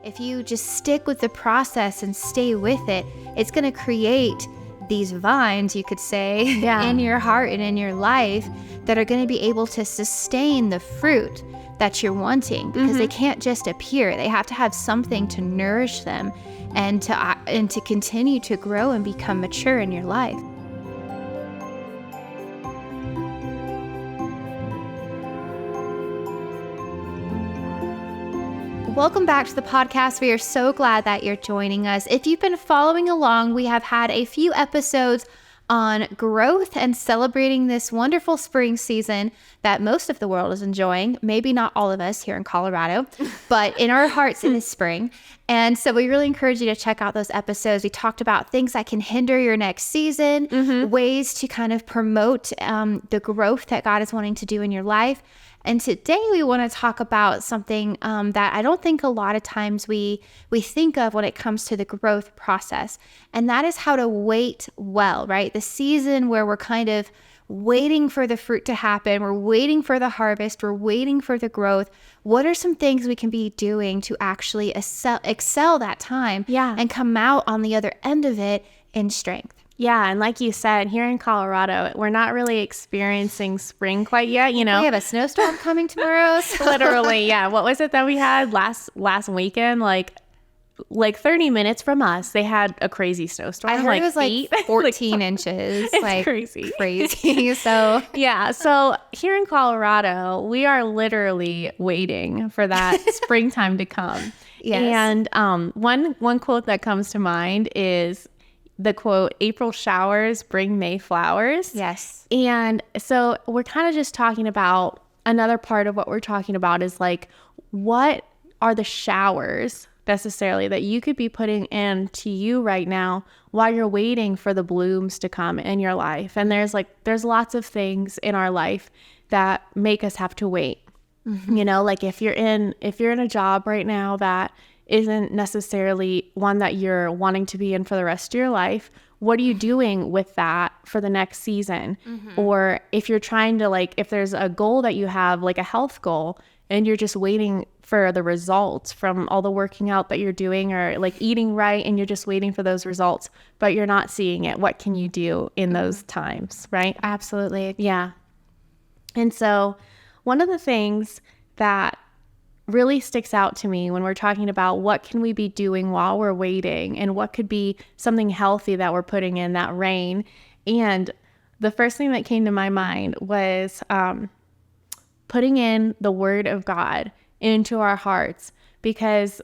If you just stick with the process and stay with it, it's going to create these vines, you could say, in your heart and in your life that are going to be able to sustain the fruit that you're wanting, because they can't just appear. They have to have something to nourish them and to continue to grow and become mature in your life. Welcome back to the podcast. We are so glad that you're joining us. If you've been following along, we have had a few episodes on growth and celebrating this wonderful spring season that most of the world is enjoying. Maybe not all of us here in Colorado, but in our hearts it is spring. And so we really encourage you to check out those episodes. We talked about things that can hinder your next season, ways to kind of promote the growth that God is wanting to do in your life. And today we want to talk about something that I don't think a lot of times we think of when it comes to the growth process. And that is how to wait well, right? The season where we're kind of waiting for the fruit to happen. We're waiting for the harvest. We're waiting for the growth. What are some things we can be doing to actually excel that time and come out on the other end of it in strength? Yeah, and like you said, here in Colorado, we're not really experiencing spring quite yet, you know. We have a snowstorm coming tomorrow. So. Literally, yeah. What was it that we had last weekend? Like 30 minutes from us, they had a crazy snowstorm. I heard it was like 14 inches. It's like crazy. So yeah. So here in Colorado, we are literally waiting for that springtime to come. Yes. And one quote that comes to mind is the quote, "April showers bring May flowers." Yes. And so we're kind of just talking about another part of what we're talking about is like, what are the showers necessarily that you could be putting into you right now while you're waiting for the blooms to come in your life? And there's lots of things in our life that make us have to wait. You know, like if you're in a job right now that isn't necessarily one that you're wanting to be in for the rest of your life, what are you doing with that for the next season? Or if you're trying to, like, if there's a goal that you have, like a health goal, and you're just waiting for the results from all the working out that you're doing, or like eating right, and you're just waiting for those results, but you're not seeing it, what can you do in those times, right? Absolutely. Yeah. And so one of the things that really sticks out to me when we're talking about what can we be doing while we're waiting, and what could be something healthy that we're putting in that rain. And the first thing that came to my mind was putting in the Word of God into our hearts, because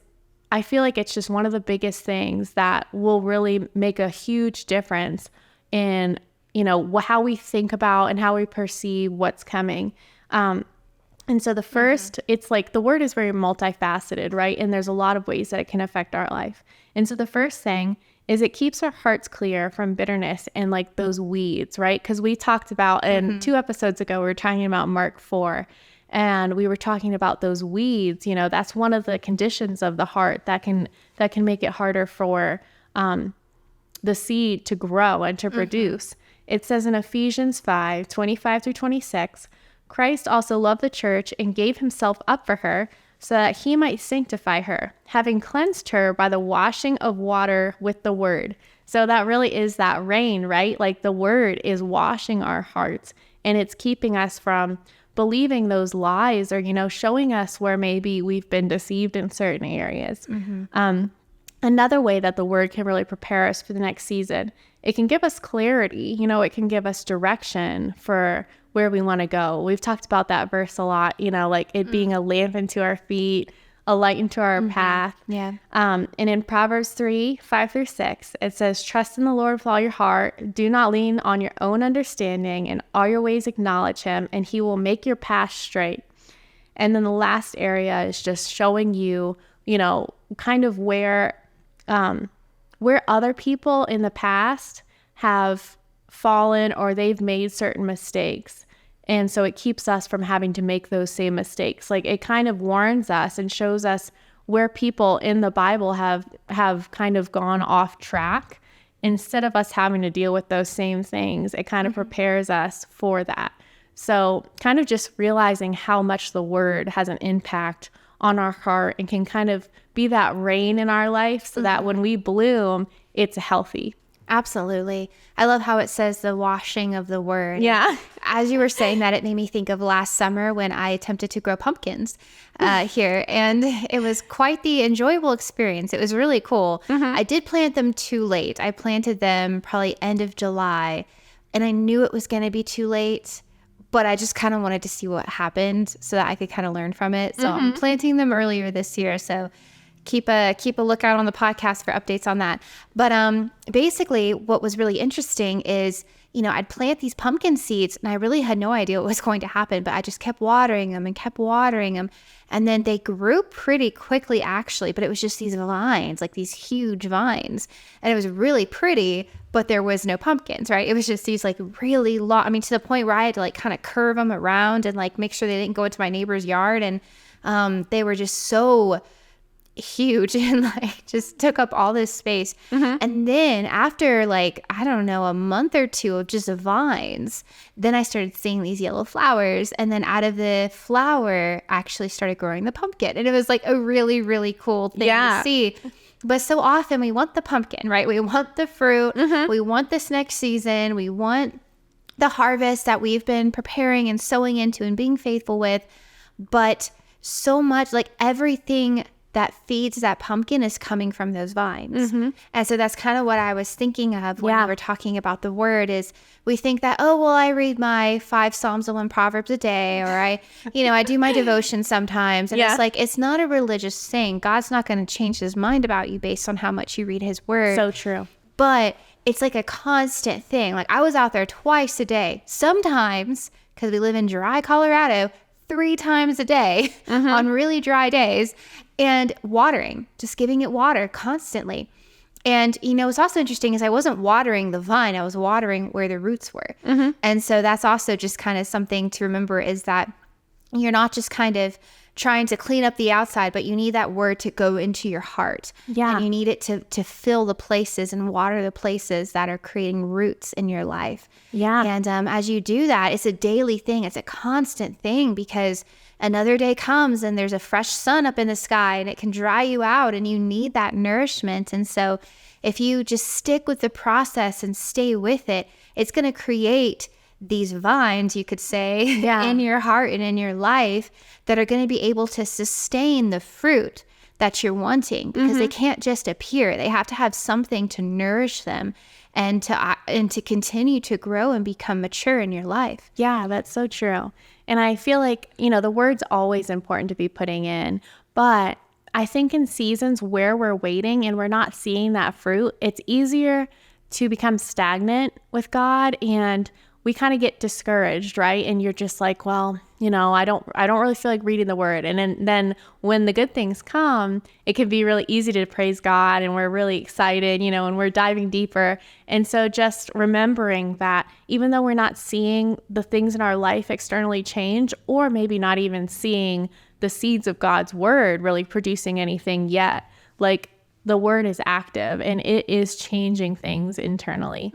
I feel like it's just one of the biggest things that will really make a huge difference in, you know, how we think about and how we perceive what's coming. And so the first, it's like the word is very multifaceted, right? And there's a lot of ways that it can affect our life. And so the first thing is it keeps our hearts clear from bitterness and like those weeds, right? Because we talked about, and 2 episodes ago, we were talking about Mark 4, and we were talking about those weeds. You know, that's one of the conditions of the heart that can make it harder for the seed to grow and to produce. It says in Ephesians 5:25-26, "Christ also loved the church and gave himself up for her, so that he might sanctify her, having cleansed her by the washing of water with the word." So that really is that rain, right? Like the word is washing our hearts, and it's keeping us from believing those lies, or, you know, showing us where maybe we've been deceived in certain areas. Another way that the word can really prepare us for the next season, it can give us clarity. You know, it can give us direction for where we want to go. We've talked about that verse a lot, you know, like it being a lamp into our feet, a light into our path. Yeah. And in Proverbs 3:5-6, it says, "Trust in the Lord with all your heart. Do not lean on your own understanding. In all your ways acknowledge him, and he will make your path straight." And then the last area is just showing you, you know, kind of where other people in the past have fallen, or they've made certain mistakes. And so it keeps us from having to make those same mistakes. Like it kind of warns us and shows us where people in the Bible have kind of gone off track. Instead of us having to deal with those same things, it kind of prepares us for that. So kind of just realizing how much the word has an impact on our heart and can kind of be that rain in our life so that when we bloom, it's healthy. Absolutely. I love how it says the washing of the word. Yeah. As you were saying that, it made me think of last summer when I attempted to grow pumpkins here. And it was quite the enjoyable experience. It was really cool. I did plant them too late. I planted them probably end of July. And I knew it was going to be too late. But I just kind of wanted to see what happened so that I could kind of learn from it. So I'm planting them earlier this year. So keep a lookout on the podcast for updates on that. But basically what was really interesting is, you know, I'd plant these pumpkin seeds and I really had no idea what was going to happen, but I just kept watering them and kept watering them. And then they grew pretty quickly actually, but it was just these vines, like these huge vines. And it was really pretty, but there was no pumpkins, right? It was just these like really long, I mean, to the point where I had to like kind of curve them around and like make sure they didn't go into my neighbor's yard. And they were just so huge and like just took up all this space. And then after like, I don't know, a month or two of just vines, then I started seeing these yellow flowers. And then out of the flower actually started growing the pumpkin. And it was like a really, really cool thing to see. But so often we want the pumpkin, right? We want the fruit. We want this next season. We want the harvest that we've been preparing and sowing into and being faithful with. But so much, like everything that feeds that pumpkin is coming from those vines. And so that's kind of what I was thinking of when we were talking about the word is we think that, oh, well, I read my 5 Psalms and 1 Proverbs a day, or I do my devotion sometimes. And it's like, it's not a religious thing. God's not going to change his mind about you based on how much you read his word. So true. But it's like a constant thing. Like I was out there twice a day, sometimes because we live in dry Colorado, 3 times a day on really dry days, and watering, just giving it water constantly. And, you know, what's also interesting is I wasn't watering the vine, I was watering where the roots were. And so that's also just kind of something to remember is that you're not just kind of trying to clean up the outside, but you need that word to go into your heart. And you need it to fill the places and water the places that are creating roots in your life. And as you do that, it's a daily thing. It's a constant thing because another day comes and there's a fresh sun up in the sky and it can dry you out and you need that nourishment. And so if you just stick with the process and stay with it, it's going to create these vines, you could say, in your heart and in your life that are going to be able to sustain the fruit that you're wanting because they can't just appear. They have to have something to nourish them and to continue to grow and become mature in your life. Yeah, that's so true. And I feel like, you know, the word's always important to be putting in, but I think in seasons where we're waiting and we're not seeing that fruit, it's easier to become stagnant with God and we kind of get discouraged, right? And you're just like, well, you know, I don't really feel like reading the word. And then when the good things come, it can be really easy to praise God and we're really excited, you know, and we're diving deeper. And so just remembering that even though we're not seeing the things in our life externally change, or maybe not even seeing the seeds of God's word really producing anything yet, like the word is active and it is changing things internally.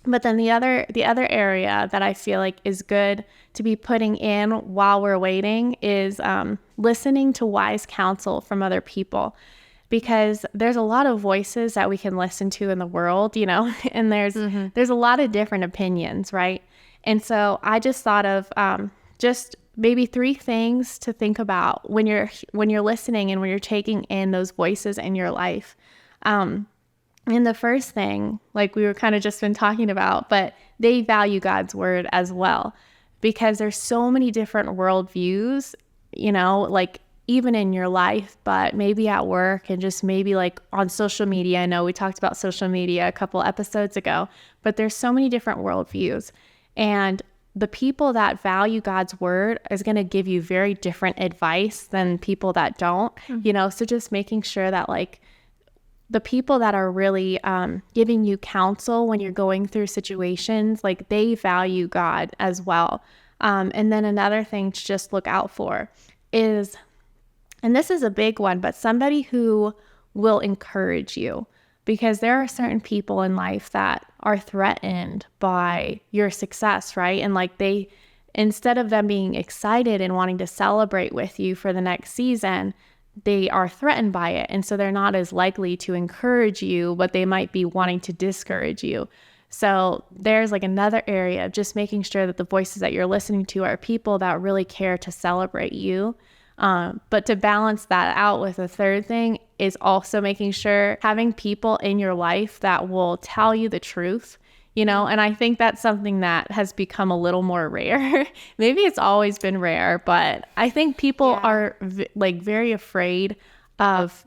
But then the other area that I feel like is good to be putting in while we're waiting is listening to wise counsel from other people, because there's a lot of voices that we can listen to in the world, you know, and there's a lot of different opinions, right? And so I just thought of just maybe 3 things to think about when you're listening and when you're taking in those voices in your life. And the first thing, like we were kind of just been talking about, but they value God's word as well, because there's so many different worldviews, you know, like even in your life, but maybe at work and just maybe like on social media. I know we talked about social media a couple episodes ago, but there's so many different worldviews. And the people that value God's word is going to give you very different advice than people that don't, you know, so just making sure that like the people that are really giving you counsel when you're going through situations, like they value God as well. And then another thing to just look out for is, and this is a big one, but somebody who will encourage you, because there are certain people in life that are threatened by your success, right? And like instead of them being excited and wanting to celebrate with you for the next season, they are threatened by it. And so they're not as likely to encourage you, but they might be wanting to discourage you. So there's like another area of just making sure that the voices that you're listening to are people that really care to celebrate you. But to balance that out with a third thing is also making sure having people in your life that will tell you the truth, you know, and I think that's something that has become a little more rare. Maybe it's always been rare, but I think people are very afraid of,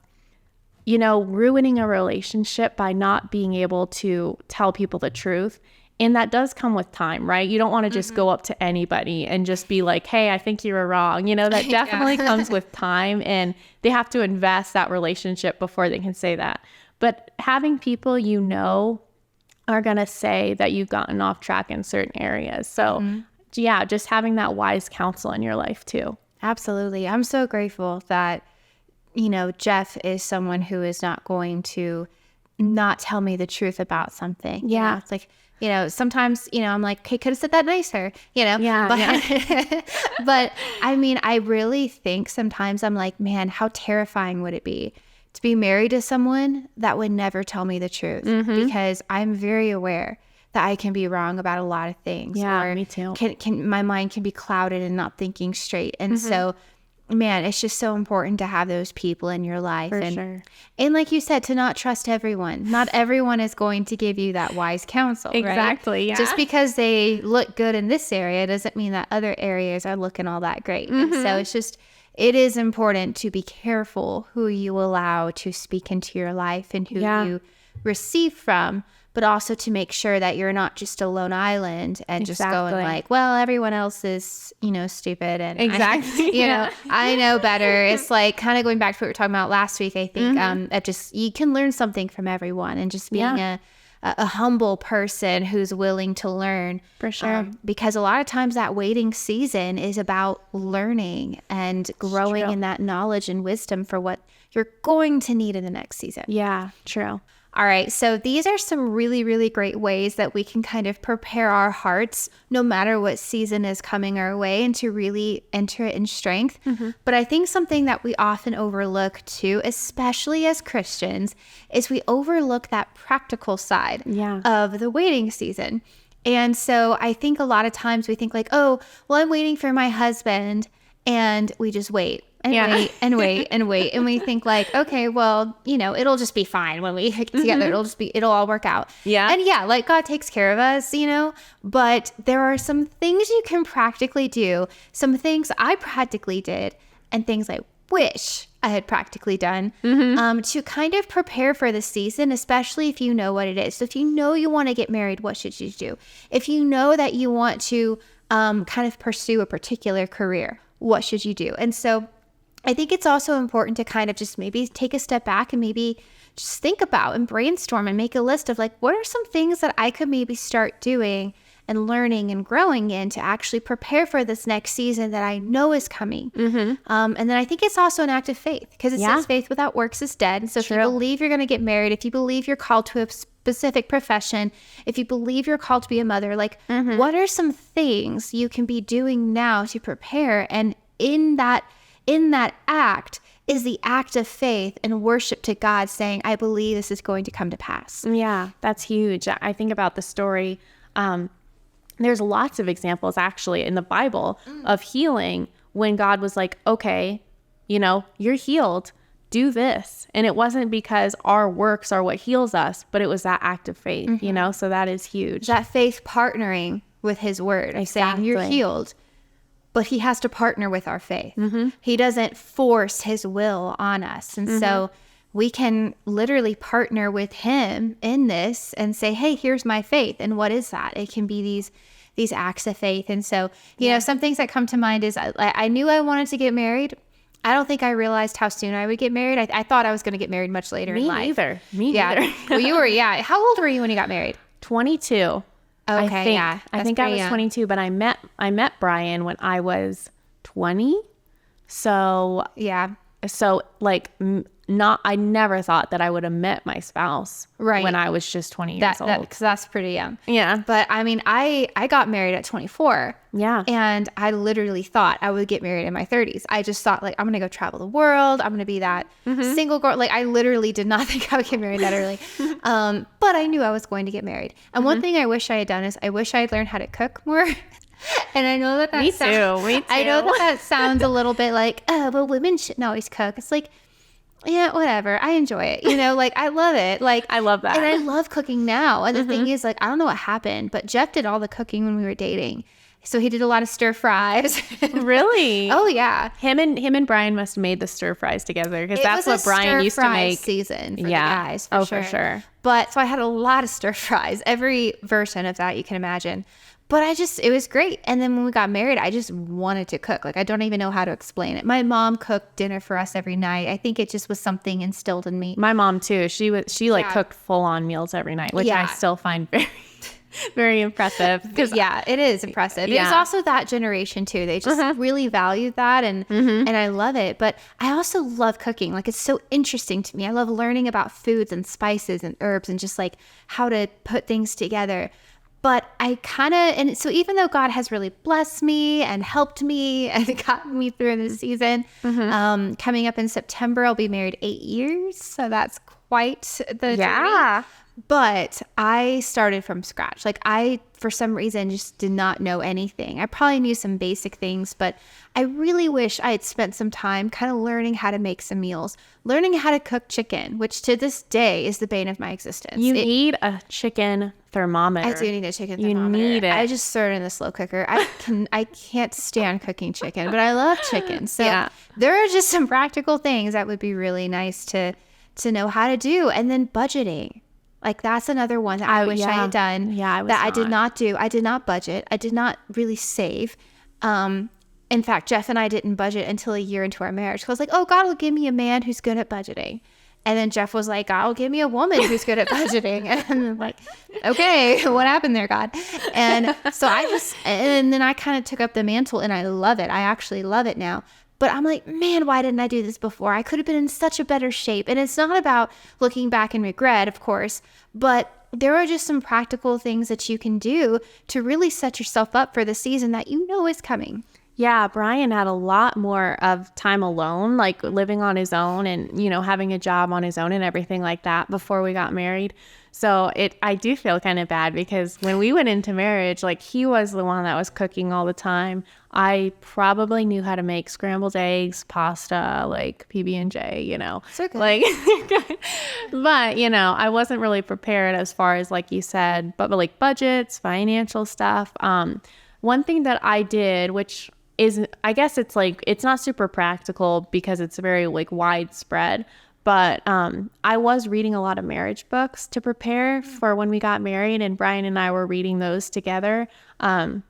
you know, ruining a relationship by not being able to tell people the truth. And that does come with time, right? You don't want to just go up to anybody and just be like, hey, I think you were wrong. You know, that definitely comes with time, and they have to invest that relationship before they can say that. But having people you know are going to say that you've gotten off track in certain areas. So yeah, just having that wise counsel in your life too. Absolutely. I'm so grateful that, you know, Jeff is someone who is not going to not tell me the truth about something. Yeah. You know, it's like, you know, sometimes, you know, I'm like, okay, could have said that nicer, you know? But I mean, I really think sometimes I'm like, man, how terrifying would it be to be married to someone that would never tell me the truth? Because I'm very aware that I can be wrong about a lot of things. Yeah, or me too. My mind can be clouded and not thinking straight. And so, man, it's just so important to have those people in your life. For sure. And like you said, to not trust everyone. Not everyone is going to give you that wise counsel. Exactly. Right? Yeah. Just because they look good in this area doesn't mean that other areas are looking all that great. And so it is important to be careful who you allow to speak into your life and who you receive from, but also to make sure that you're not just a lone island and just going like, well, everyone else is, you know, stupid. And you know, I know better. It's like kind of going back to what we were talking about last week. I think that just, you can learn something from everyone, and just being a humble person who's willing to learn. For sure. Because a lot of times that waiting season is about learning and growing in that knowledge and wisdom for what you're going to need in the next season. Yeah, true. All right, so these are some really, really great ways that we can kind of prepare our hearts no matter what season is coming our way, and to really enter it in strength. But I think something that we often overlook too, especially as Christians, is we overlook that practical side of the waiting season. And so I think a lot of times we think like, oh, well, I'm waiting for my husband, and we just wait. Wait and wait and wait. And we think like, okay, well, you know, it'll just be fine when we get together. It'll all work out. Yeah. And yeah, like God takes care of us, you know, but there are some things you can practically do, some things I practically did, and things I wish I had practically done to kind of prepare for the season, especially if you know what it is. So if you know you want to get married, what should you do? If you know that you want to kind of pursue a particular career, what should you do? And so I think it's also important to kind of just maybe take a step back and maybe just think about and brainstorm and make a list of like, what are some things that I could maybe start doing and learning and growing in to actually prepare for this next season that I know is coming. And then I think it's also an act of faith, because it says faith without works is dead. And so if you believe you're going to get married, if you believe you're called to a specific profession, if you believe you're called to be a mother, like what are some things you can be doing now to prepare? And in that act is the act of faith and worship to God, saying, I believe this is going to come to pass. Yeah, that's huge. I think about the story. There's lots of examples actually in the Bible of healing when God was like, okay, you know, you're healed, do this. And it wasn't because our works are what heals us, but it was that act of faith, you know, so that is huge. That faith partnering with his word, saying you're healed. But he has to partner with our faith. He doesn't force his will on us. And so we can literally partner with him in this and say, hey, here's my faith. And what is that? It can be these acts of faith. And so, you know, some things that come to mind is I knew I wanted to get married. I don't think I realized how soon I would get married. I thought I was going to get married much later in life. Me neither. Well, you were, How old were you when you got married? 22. Okay, I think I was 22, but I met Brian when I was 20. So like I never thought that I would have met my spouse when I was just 20 years old. Because that's pretty young. Yeah. But I mean, I got married at 24. Yeah. And I literally thought I would get married in my 30s. I just thought, like, I'm going to go travel the world. I'm going to be that single girl. Like, I literally did not think I would get married that early. But I knew I was going to get married. And one thing I wish I had done is I wish I had learned how to cook more. And I know that Me too. I know that sounds a little bit like, oh, well, women shouldn't always cook. It's like, yeah, whatever. I enjoy it. You know, like, I love it. Like, I love that. And I love cooking now. And the thing is, like, I don't know what happened, but Jeff did all the cooking when we were dating. So he did a lot of stir fries. Really? Oh, yeah. Him and Brian must have made the stir fries together, because that's what Brian used to make. Season for the guys, for sure. For sure. But so I had a lot of stir fries, every version of that you can imagine. But it was great. And then when we got married, I just wanted to cook. Like, I don't even know how to explain it. My mom cooked dinner for us every night. I think it just was something instilled in me. My mom too. She cooked full on meals every night, which I still find very, very impressive. Yeah, it is impressive. Yeah. It was also that generation too. They just really valued that, and I love it. But I also love cooking. Like, it's so interesting to me. I love learning about foods and spices and herbs and just like how to put things together. But and so even though God has really blessed me and helped me and gotten me through this season, coming up in September, I'll be married 8 years. So that's quite the journey. But I started from scratch. Like, I, for some reason, just did not know anything. I probably knew some basic things, but I really wish I had spent some time kind of learning how to make some meals, learning how to cook chicken, which to this day is the bane of my existence. You need a chicken thermometer. I do need a chicken thermometer. You need it. I just throw it in the slow cooker. I can't stand cooking chicken, but I love chicken. So there are just some practical things that would be really nice to know how to do. And then budgeting. Like, that's another one that I wish I had done. Yeah, I did not do. I did not budget. I did not really save. In fact, Jeff and I didn't budget until a year into our marriage. I was like, oh, God will give me a man who's good at budgeting. And then Jeff was like, God will give me a woman who's good at budgeting. And I'm like, okay, what happened there, God? And so and then I kind of took up the mantle, and I love it. I actually love it now. But I'm like, man, why didn't I do this before? I could have been in such a better shape. And it's not about looking back and regret, of course, but there are just some practical things that you can do to really set yourself up for the season that you know is coming. Yeah, Brian had a lot more of time alone, like living on his own and, you know, having a job on his own and everything like that before we got married. So I do feel kind of bad, because when we went into marriage, like, he was the one that was cooking all the time. I probably knew how to make scrambled eggs, pasta, like PB&J, you know. So good. Like, but, you know, I wasn't really prepared as far as, like you said, but like budgets, financial stuff. One thing that I did, which is, I guess it's like, it's not super practical because it's very like widespread, but I was reading a lot of marriage books to prepare for when we got married, and Brian and I were reading those together. And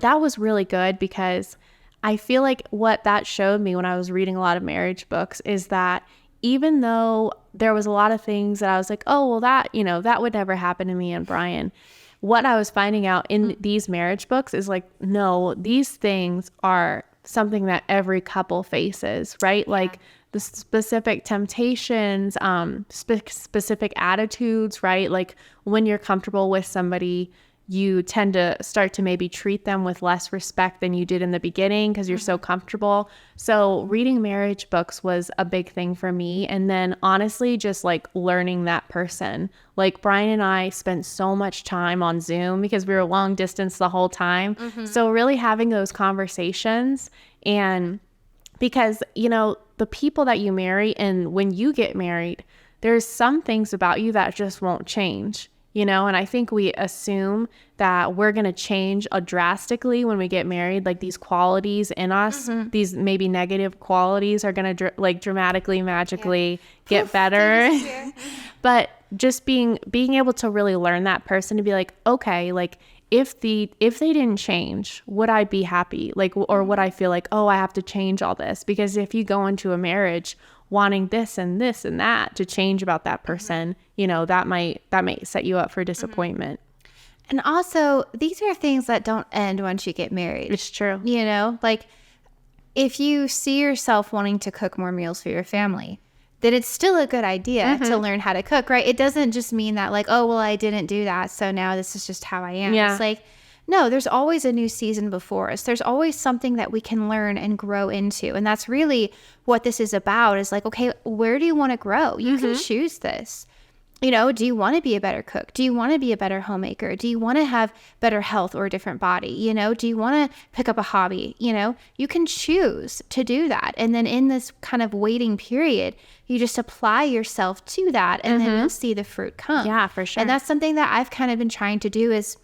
that was really good, because I feel like what that showed me when I was reading a lot of marriage books is that even though there was a lot of things that I was like, oh, well, that, you know, that would never happen to me and Brian. What I was finding out in these marriage books is like, no, these things are something that every couple faces, right? Like the specific temptations, specific attitudes, right? Like when you're comfortable with somebody, you tend to start to maybe treat them with less respect than you did in the beginning because you're so comfortable. So reading marriage books was a big thing for me. And then honestly, just like learning that person. Like Brian and I spent so much time on Zoom because we were long distance the whole time. So really having those conversations, and because, you know, the people that you marry, and when you get married, there's some things about you that just won't change. You know, and I think we assume that we're going to change drastically when we get married. Like these qualities in us, these maybe negative qualities are going to dramatically, magically get better. But just being able to really learn that person, to be like, okay, like if they didn't change, would I be happy? Like, or would I feel like, oh, I have to change all this? Because if you go into a marriage wanting this and this and that to change about that person, you know, that might set you up for disappointment. And also, these are things that don't end once you get married. It's true. You know, like if you see yourself wanting to cook more meals for your family, then it's still a good idea to learn how to cook, right? It doesn't just mean that like, oh, well, I didn't do that, so now this is just how I am. Yeah. It's like, no, there's always a new season before us. There's always something that we can learn and grow into. And that's really what this is about, is like, okay, where do you want to grow? You can choose this. You know, do you want to be a better cook? Do you want to be a better homemaker? Do you want to have better health or a different body? You know, do you want to pick up a hobby? You know, you can choose to do that. And then in this kind of waiting period, you just apply yourself to that, and then you'll see the fruit come. Yeah, for sure. And that's something that I've kind of been trying to do is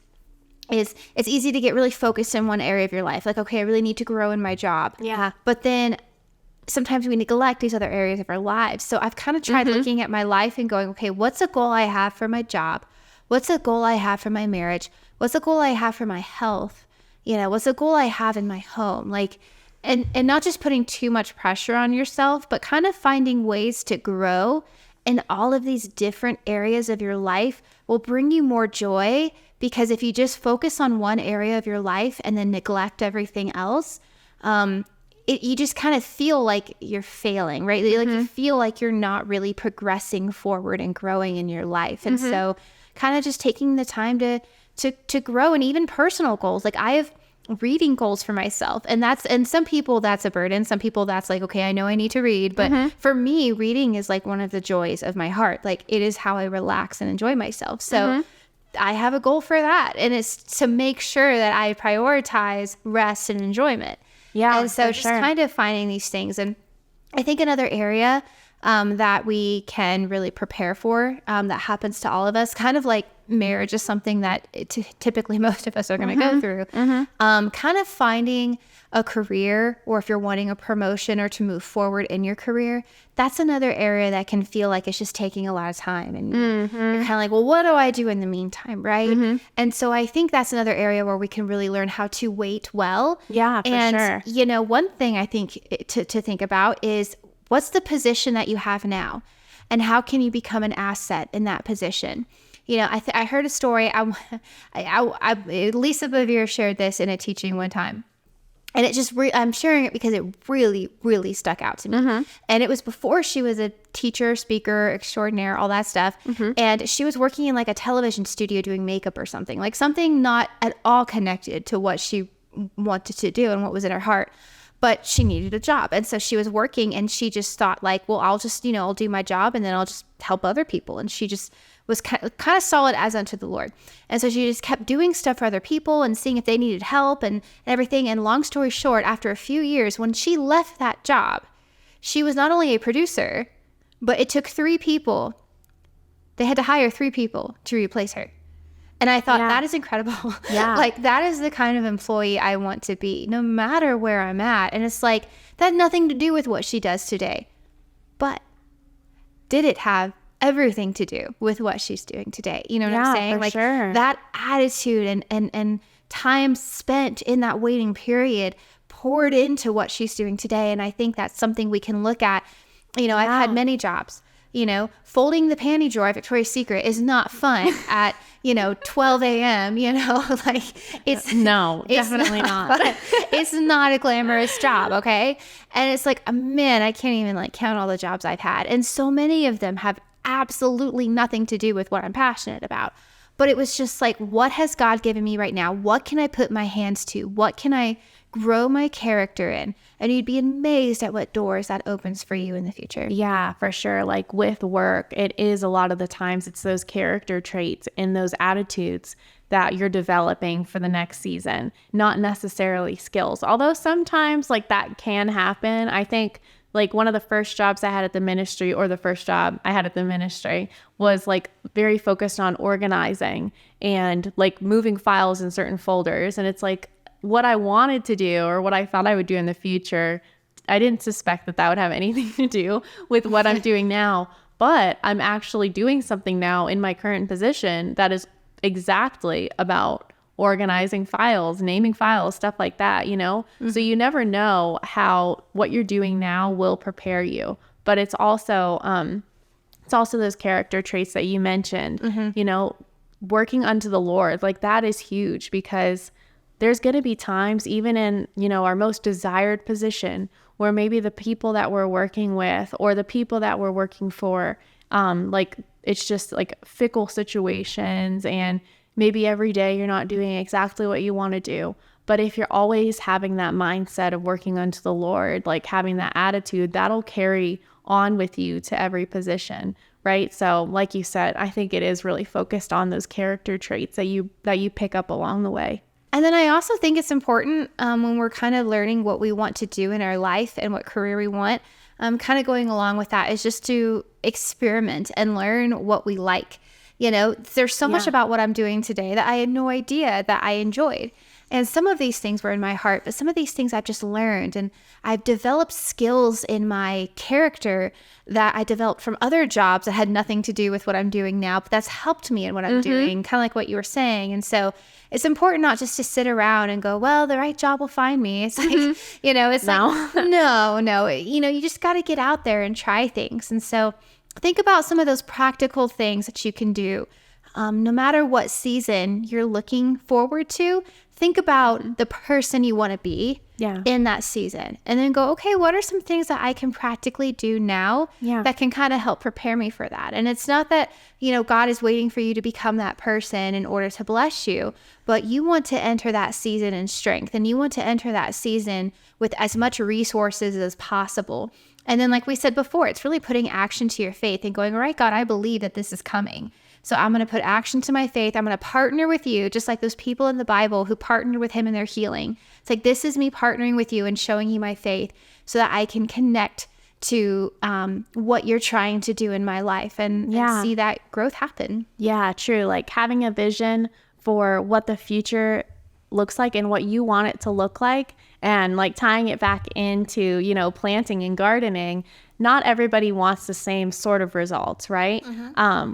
it's easy to get really focused in one area of your life. Like, okay, I really need to grow in my job. Yeah. But then sometimes we neglect these other areas of our lives. So I've kind of tried looking at my life and going, okay, what's a goal I have for my job? What's a goal I have for my marriage? What's a goal I have for my health? You know, what's a goal I have in my home? Like, and not just putting too much pressure on yourself, but kind of finding ways to grow in all of these different areas of your life will bring you more joy. Because if you just focus on one area of your life and then neglect everything else, you just kind of feel like you're failing, right? Like you feel like you're not really progressing forward and growing in your life. And so kind of just taking the time to grow, and even personal goals. Like I have reading goals for myself, and some people that's a burden. Some people that's like, okay, I know I need to read. But for me, reading is like one of the joys of my heart. Like it is how I relax and enjoy myself. So I have a goal for that, and it's to make sure that I prioritize rest and enjoyment. Yeah. And so just kind of finding these things. And I think another area that we can really prepare for, that happens to all of us, kind of like marriage is something that typically most of us are going to go through. Kind of finding a career, or if you're wanting a promotion or to move forward in your career, that's another area that can feel like it's just taking a lot of time. And you're kind of like, well, what do I do in the meantime, right? And so I think that's another area where we can really learn how to wait well. Yeah, for sure. You know, one thing I think to think about is, what's the position that you have now, and how can you become an asset in that position? You know, I heard a story. Lisa Bevere shared this in a teaching one time. And it just, I'm sharing it because it really, really stuck out to me. And it was before she was a teacher, speaker, extraordinaire, all that stuff. And she was working in like a television studio doing makeup or something, like something not at all connected to what she wanted to do and what was in her heart. But she needed a job. And so she was working, and she just thought like, well, I'll just, you know, I'll do my job, and then I'll just help other people. And she just was kind of solid as unto the Lord. And so she just kept doing stuff for other people and seeing if they needed help and everything. And long story short, after a few years, when she left that job, she was not only a producer, but it took 3 people. They had to hire 3 people to replace her. And I thought, that is incredible. Yeah. Like, that is the kind of employee I want to be, no matter where I'm at. And it's like, that had nothing to do with what she does today. But did it have everything to do with what she's doing today? You know what I'm saying? For like sure. That attitude and time spent in that waiting period poured into what she's doing today. And I think that's something we can look at. You know, I've had many jobs. You know, folding the panty drawer at Victoria's Secret is not fun at, 12 a.m., like definitely not. It's not a glamorous job. Okay. And it's like, man, I can't even like count all the jobs I've had. And so many of them have absolutely nothing to do with what I'm passionate about. But it was just like, what has God given me right now? What can I put my hands to? What can I grow my character in? And you'd be amazed at what doors that opens for you in the future. Yeah, for sure. Like with work, it is a lot of the times it's those character traits and those attitudes that you're developing for the next season, not necessarily skills. Although sometimes like that can happen. I think like one of the first jobs I had at the ministry, or the first job I had at the ministry, was like very focused on organizing and like moving files in certain folders. And it's like what I wanted to do, or what I thought I would do in the future, I didn't suspect that would have anything to do with what I'm doing now. But I'm actually doing something now in my current position that is exactly about organizing files, naming files, stuff like that, So you never know how what you're doing now will prepare you. But it's also those character traits that you mentioned, working unto the Lord. Like that is huge, because there's going to be times, even in, our most desired position, where maybe the people that we're working with or the people that we're working for, like it's just like fickle situations, and maybe every day you're not doing exactly what you want to do. But if you're always having that mindset of working unto the Lord, like having that attitude, that'll carry on with you to every position, right? So like you said, I think it is really focused on those character traits that you pick up along the way. And then I also think it's important when we're kind of learning what we want to do in our life and what career we want, kind of going along with that is just to experiment and learn what we like. There's so much about what I'm doing today that I had no idea that I enjoyed. And some of these things were in my heart, but some of these things I've just learned, and I've developed skills in my character that I developed from other jobs that had nothing to do with what I'm doing now, but that's helped me in what I'm doing, kind of like what you were saying. And so it's important not just to sit around and go, well, the right job will find me. It's like, it's like, no, you just got to get out there and try things. And so think about some of those practical things that you can do. No matter what season you're looking forward to, think about the person you want to be in that season. And then go, okay, what are some things that I can practically do now that can kind of help prepare me for that? And it's not that, God is waiting for you to become that person in order to bless you, but you want to enter that season in strength, and you want to enter that season with as much resources as possible. And then, like we said before, it's really putting action to your faith and going, all right, God, I believe that this is coming. So I'm going to put action to my faith. I'm going to partner with you, just like those people in the Bible who partnered with him in their healing. It's like, this is me partnering with you and showing you my faith so that I can connect to what you're trying to do in my life and see that growth happen. Yeah, true. Like having a vision for what the future looks like and what you want it to look like, and like tying it back into, planting and gardening. Not everybody wants the same sort of results, right?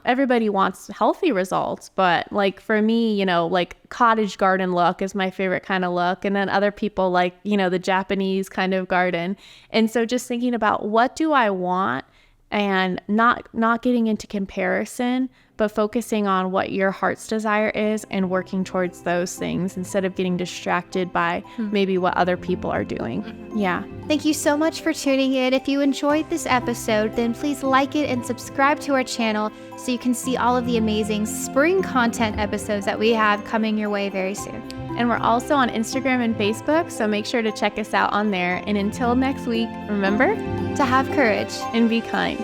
Everybody wants healthy results, but like for me, like cottage garden look is my favorite kind of look. And then other people like, the Japanese kind of garden. And so just thinking about what do I want, and not getting into comparison, but focusing on what your heart's desire is and working towards those things instead of getting distracted by maybe what other people are doing. Yeah. Thank you so much for tuning in. If you enjoyed this episode, then please like it and subscribe to our channel so you can see all of the amazing spring content episodes that we have coming your way very soon. And we're also on Instagram and Facebook, so make sure to check us out on there. And until next week, remember to have courage and be kind.